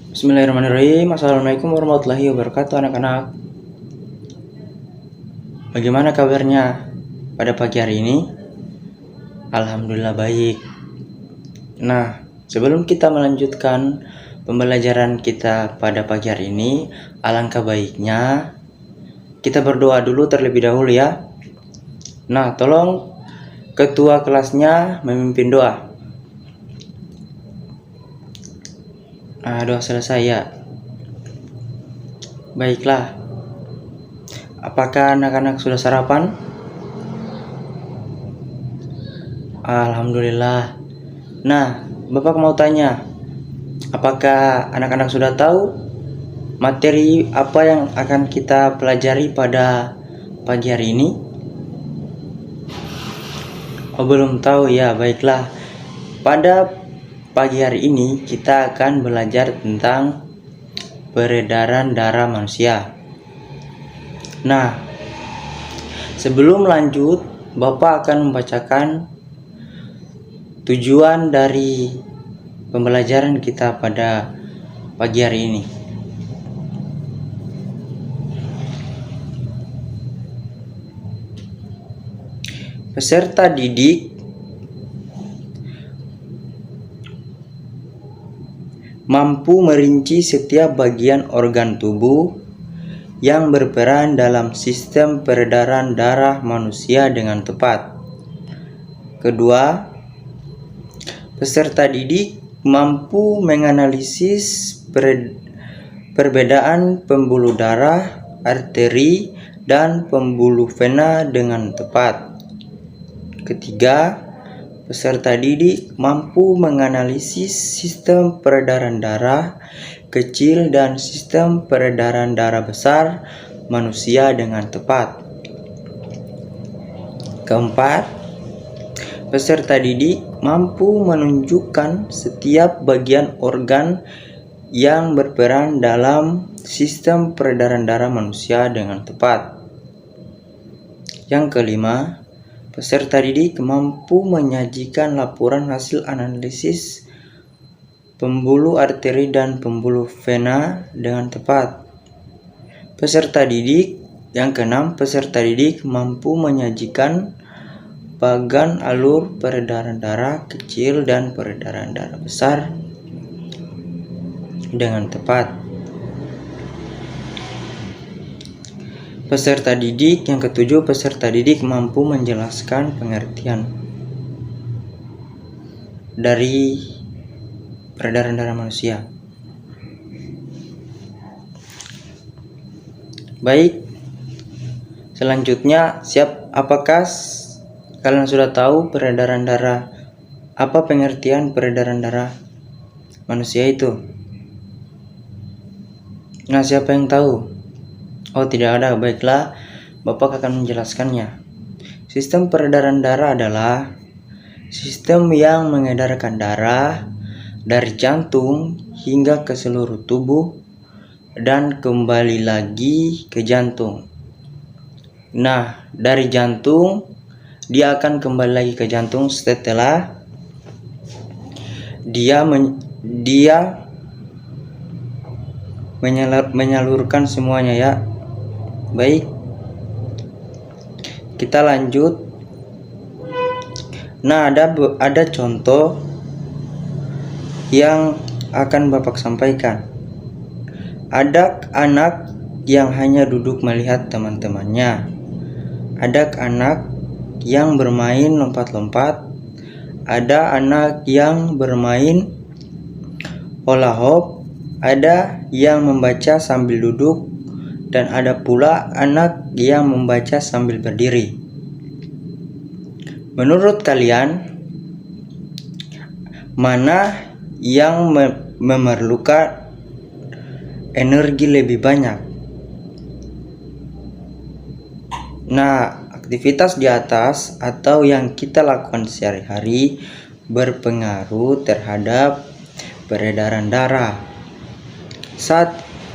Bismillahirrahmanirrahim. Assalamualaikum warahmatullahi wabarakatuh, anak-anak. Bagaimana kabarnya pada pagi hari ini? Alhamdulillah baik. Nah, sebelum kita melanjutkan pembelajaran kita pada pagi hari ini, alangkah baiknya kita berdoa dulu terlebih dahulu ya. Nah, tolong ketua kelasnya memimpin doa. Doa selesai ya. Baiklah. Apakah anak-anak sudah sarapan? Alhamdulillah. Nah, Bapak mau tanya, apakah anak-anak sudah tahu materi apa yang akan kita pelajari pada pagi hari ini? Oh, belum tahu ya. Baiklah. Pada pagi hari ini kita akan belajar tentang peredaran darah manusia. Nah, sebelum lanjut, Bapak akan membacakan tujuan dari pembelajaran kita pada pagi hari ini. Peserta didik mampu merinci setiap bagian organ tubuh yang berperan dalam sistem peredaran darah manusia dengan tepat. Kedua, peserta didik mampu menganalisis perbedaan pembuluh darah, arteri, dan pembuluh vena dengan tepat. Ketiga, peserta didik mampu menganalisis sistem peredaran darah kecil dan sistem peredaran darah besar manusia dengan tepat. Keempat, peserta didik mampu menunjukkan setiap bagian organ yang berperan dalam sistem peredaran darah manusia dengan tepat. Yang kelima, peserta didik mampu menyajikan laporan hasil analisis pembuluh arteri dan pembuluh vena dengan tepat. Peserta didik yang keenam, peserta didik mampu menyajikan bagan alur peredaran darah kecil dan peredaran darah besar dengan tepat. Peserta didik yang ketujuh, peserta didik mampu menjelaskan pengertian dari peredaran darah manusia. Baik, selanjutnya apakah kalian sudah tahu peredaran darah? Apa pengertian peredaran darah manusia itu? Nah, siapa yang tahu? Oh, tidak ada. Baiklah, Bapak akan menjelaskannya. Sistem peredaran darah adalah sistem yang mengedarkan darah dari jantung hingga ke seluruh tubuh dan kembali lagi ke jantung. Nah, dari jantung dia akan kembali lagi ke jantung setelah dia menyalurkan semuanya ya. Baik, kita lanjut. Nah, ada contoh yang akan Bapak sampaikan. Ada anak yang hanya duduk melihat teman-temannya. Ada anak yang bermain lompat-lompat. Ada anak yang bermain hula hoop. Ada yang membaca sambil duduk. Dan ada pula anak yang membaca sambil berdiri. Menurut kalian, mana yang memerlukan energi lebih banyak? Nah, aktivitas di atas atau yang kita lakukan sehari-hari berpengaruh terhadap peredaran darah.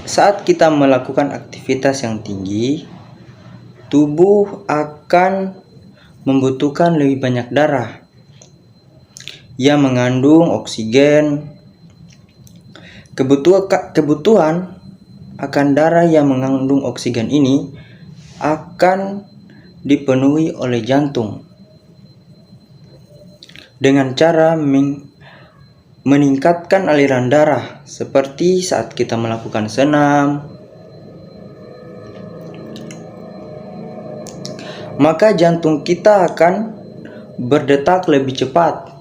Saat kita melakukan aktivitas yang tinggi, tubuh akan membutuhkan lebih banyak darah yang mengandung oksigen Kebutuhan akan darah yang mengandung oksigen ini akan dipenuhi oleh jantung dengan cara meningkatkan aliran darah seperti saat kita melakukan senam. Maka jantung kita akan berdetak lebih cepat.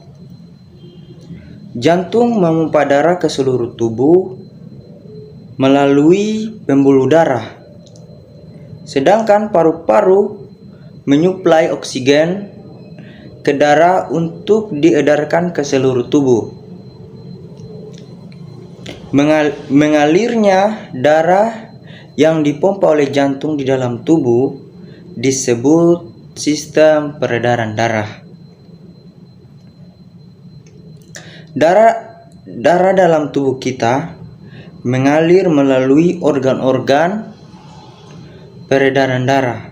Jantung memompa darah ke seluruh tubuh melalui pembuluh darah, sedangkan paru-paru menyuplai oksigen ke darah untuk diedarkan ke seluruh tubuh. Mengalirnya darah yang dipompa oleh jantung di dalam tubuh disebut sistem peredaran darah. Darah dalam tubuh kita mengalir melalui organ-organ peredaran darah.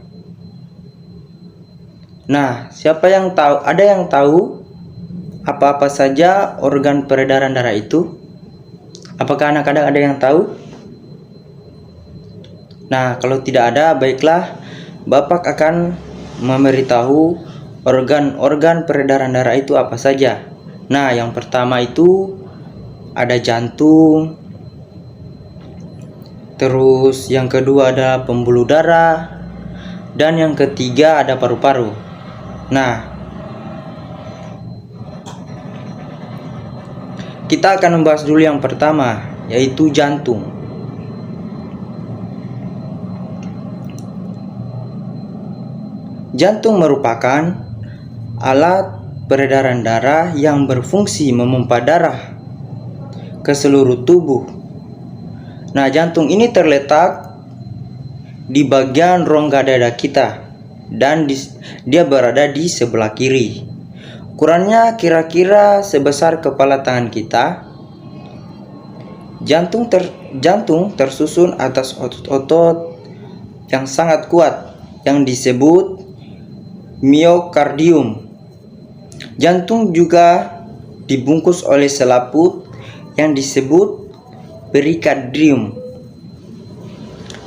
Nah, siapa yang tahu? Ada yang tahu apa-apa saja organ peredaran darah itu? Apakah anak-anak ada yang tahu? Nah, kalau tidak ada, baiklah, Bapak akan memberitahu organ-organ peredaran darah itu apa saja. Nah, yang pertama itu ada jantung. Terus yang kedua ada pembuluh darah. Dan yang ketiga ada paru-paru. Nah, kita akan membahas dulu yang pertama, yaitu jantung. Jantung merupakan alat peredaran darah yang berfungsi memompa darah ke seluruh tubuh. Nah, jantung ini terletak di bagian rongga dada kita dan dia berada di sebelah kiri. Ukurannya kira-kira sebesar kepala tangan kita. Jantung tersusun atas otot-otot yang sangat kuat yang disebut miokardium. Jantung juga dibungkus oleh selaput yang disebut perikardium.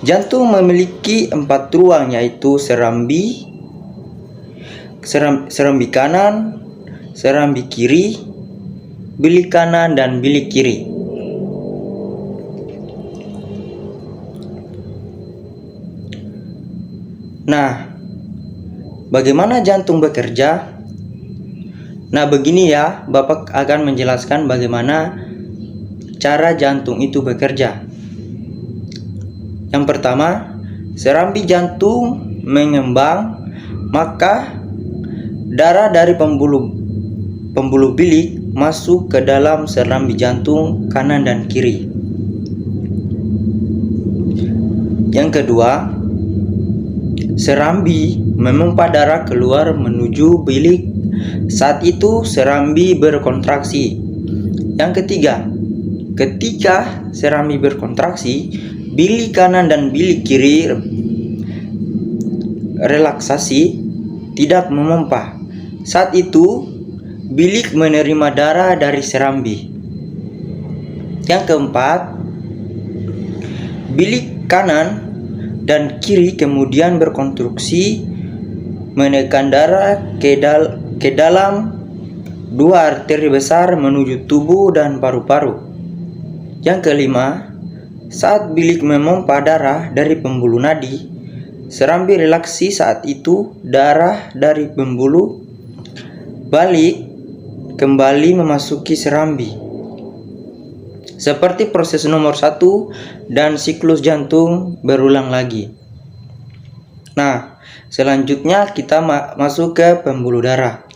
Jantung memiliki 4 ruang, yaitu serambi kanan, serambi kiri, bilik kanan, dan bilik kiri. Nah, bagaimana jantung bekerja? Nah, begini ya, Bapak akan menjelaskan bagaimana cara jantung itu bekerja. Yang pertama, serambi jantung mengembang, maka darah dari pembuluh bilik masuk ke dalam serambi jantung kanan dan kiri. Yang kedua, serambi memompa darah keluar menuju bilik. Saat itu serambi berkontraksi. Yang ketiga, ketika serambi berkontraksi, bilik kanan dan bilik kiri relaksasi, tidak memompa. Saat itu bilik menerima darah dari serambi. Yang keempat, bilik kanan dan kiri kemudian berkonstruksi menekan darah ke dalam 2 arteri besar menuju tubuh dan paru-paru. Yang kelima, saat bilik memompa darah dari pembuluh nadi, serambi relaksi. Saat itu darah dari pembuluh balik kembali memasuki serambi. Seperti proses nomor 1 dan siklus jantung berulang lagi. Nah, selanjutnya kita masuk ke pembuluh darah.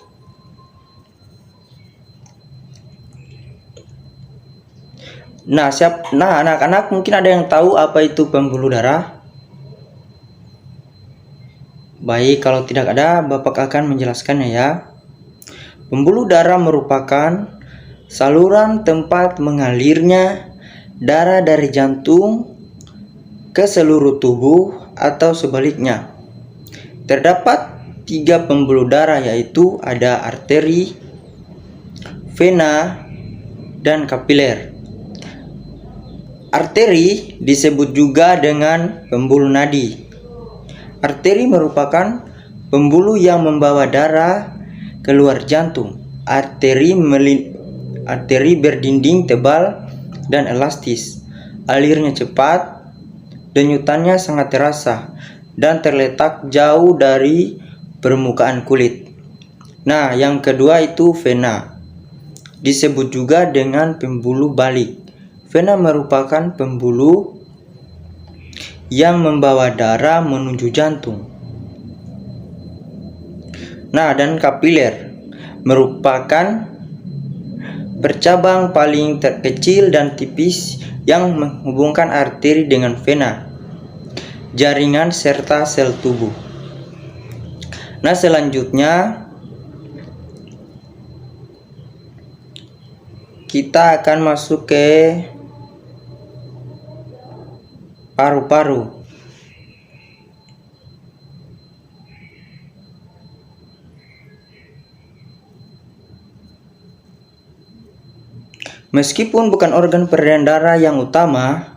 Nah, anak-anak mungkin ada yang tahu apa itu pembuluh darah? Baik, kalau tidak ada, Bapak akan menjelaskannya ya. Pembuluh darah merupakan saluran tempat mengalirnya darah dari jantung ke seluruh tubuh atau sebaliknya. Terdapat 3 pembuluh darah, yaitu ada arteri, vena, dan kapiler. Arteri disebut juga dengan pembuluh nadi. Arteri merupakan pembuluh yang membawa darah keluar jantung. Arteri berdinding tebal dan elastis. Alirnya cepat, denyutannya sangat terasa, dan terletak jauh dari permukaan kulit. Nah, yang kedua itu vena. Disebut juga dengan pembuluh balik. Vena merupakan pembuluh yang membawa darah menuju jantung. Nah, dan kapiler merupakan bercabang paling terkecil dan tipis yang menghubungkan arteri dengan vena, jaringan serta sel tubuh. Nah, selanjutnya kita akan masuk ke paru-paru. Meskipun bukan organ peredaran darah yang utama,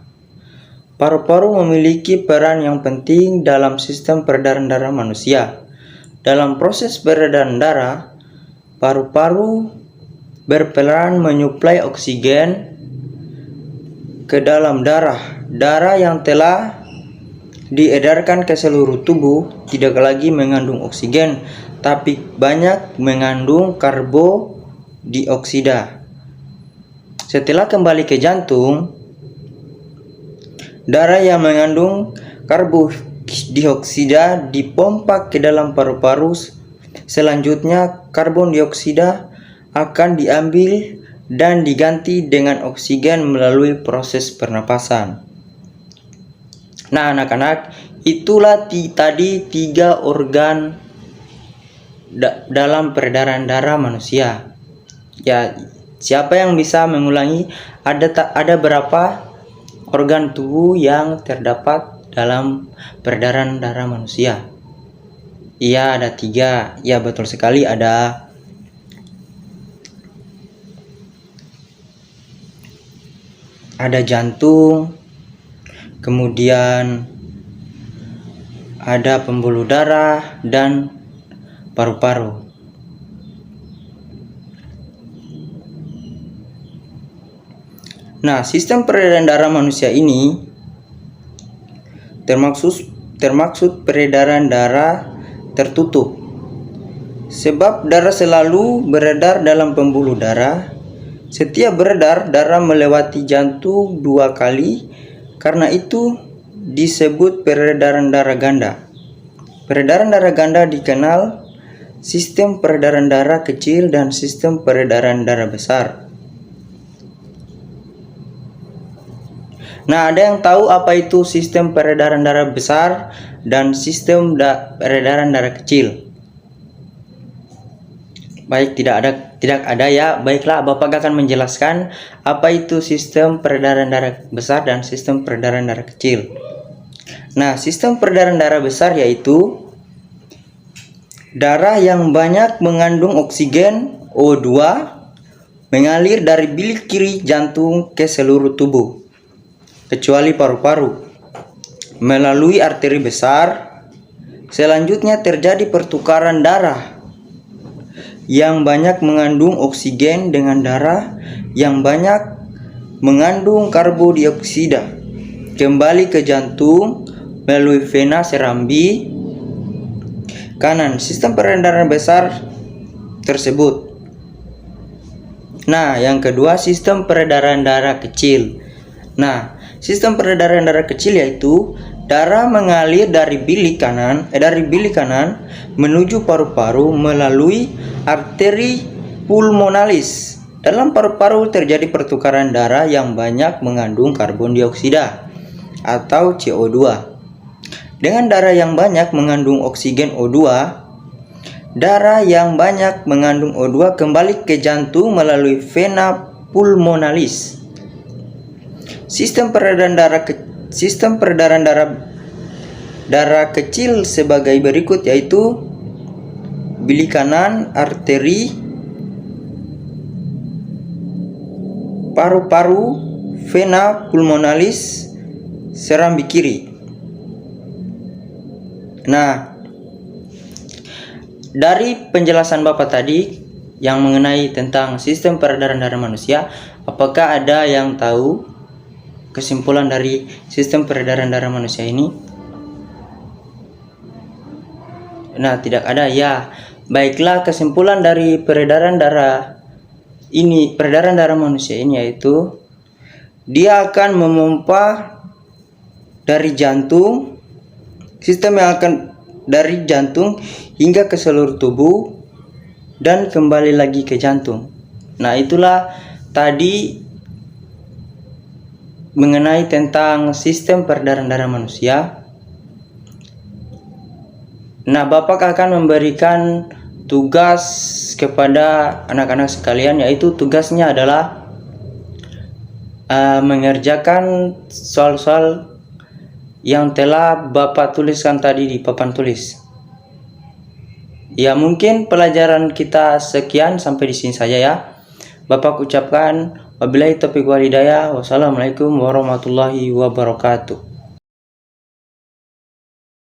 paru-paru memiliki peran yang penting dalam sistem peredaran darah manusia. Dalam proses peredaran darah, paru-paru berperan menyuplai oksigen ke dalam darah. Darah yang telah diedarkan ke seluruh tubuh tidak lagi mengandung oksigen, tapi banyak mengandung karbodioksida. Setelah kembali ke jantung, darah yang mengandung karbodioksida dipompa ke dalam paru-paru. Selanjutnya, karbon dioksida akan diambil dan diganti dengan oksigen melalui proses pernapasan. Nah, anak-anak, itulah tadi 3 organ dalam peredaran darah manusia. Ya, siapa yang bisa mengulangi ada berapa organ tubuh yang terdapat dalam peredaran darah manusia? Iya, ada 3. Ya, betul sekali, ada jantung, kemudian ada pembuluh darah dan paru-paru. Nah, sistem peredaran darah manusia ini termaksud peredaran darah tertutup. Sebab darah selalu beredar dalam pembuluh darah. Setiap beredar, darah melewati jantung 2 kali. Karena itu disebut peredaran darah ganda. Peredaran darah ganda dikenal sistem peredaran darah kecil dan sistem peredaran darah besar. Nah, ada yang tahu apa itu sistem peredaran darah besar dan sistem peredaran darah kecil? Baik, tidak ada ya. Baiklah, Bapak akan menjelaskan apa itu sistem peredaran darah besar dan sistem peredaran darah kecil. Nah, sistem peredaran darah besar yaitu darah yang banyak mengandung oksigen O2 mengalir dari bilik kiri jantung ke seluruh tubuh, kecuali paru-paru, melalui arteri besar. Selanjutnya terjadi pertukaran darah yang banyak mengandung oksigen dengan darah yang banyak mengandung karbodioksida kembali ke jantung melalui vena serambi kanan sistem peredaran besar tersebut. Nah, yang kedua sistem peredaran darah kecil. Nah, sistem peredaran darah kecil yaitu darah mengalir dari bilik kanan menuju paru-paru melalui arteri pulmonalis. Dalam paru-paru terjadi pertukaran darah yang banyak mengandung karbon dioksida atau CO2 dengan darah yang banyak mengandung oksigen O2. Darah yang banyak mengandung O2 kembali ke jantung melalui vena pulmonalis. Sistem peredaran darah kecil sebagai berikut yaitu bilik kanan, arteri, paru-paru, vena pulmonalis serambi kiri. Nah, dari penjelasan Bapak tadi yang mengenai tentang sistem peredaran darah manusia, apakah ada yang tahu kesimpulan dari sistem peredaran darah manusia ini? Nah, tidak ada ya. Baiklah, kesimpulan dari peredaran darah manusia ini yaitu dia akan memompa dari jantung, sistem yang akan dari jantung hingga ke seluruh tubuh dan kembali lagi ke jantung. Nah, itulah tadi mengenai tentang sistem peredaran darah manusia. Nah, Bapak akan memberikan tugas kepada anak-anak sekalian, yaitu tugasnya adalah mengerjakan soal-soal yang telah Bapak tuliskan tadi di papan tulis. Ya, mungkin pelajaran kita sekian sampai di sini saja ya. Bapak ucapkan wabillahi taufiq wal hidayah. Wassalamualaikum warahmatullahi wabarakatuh.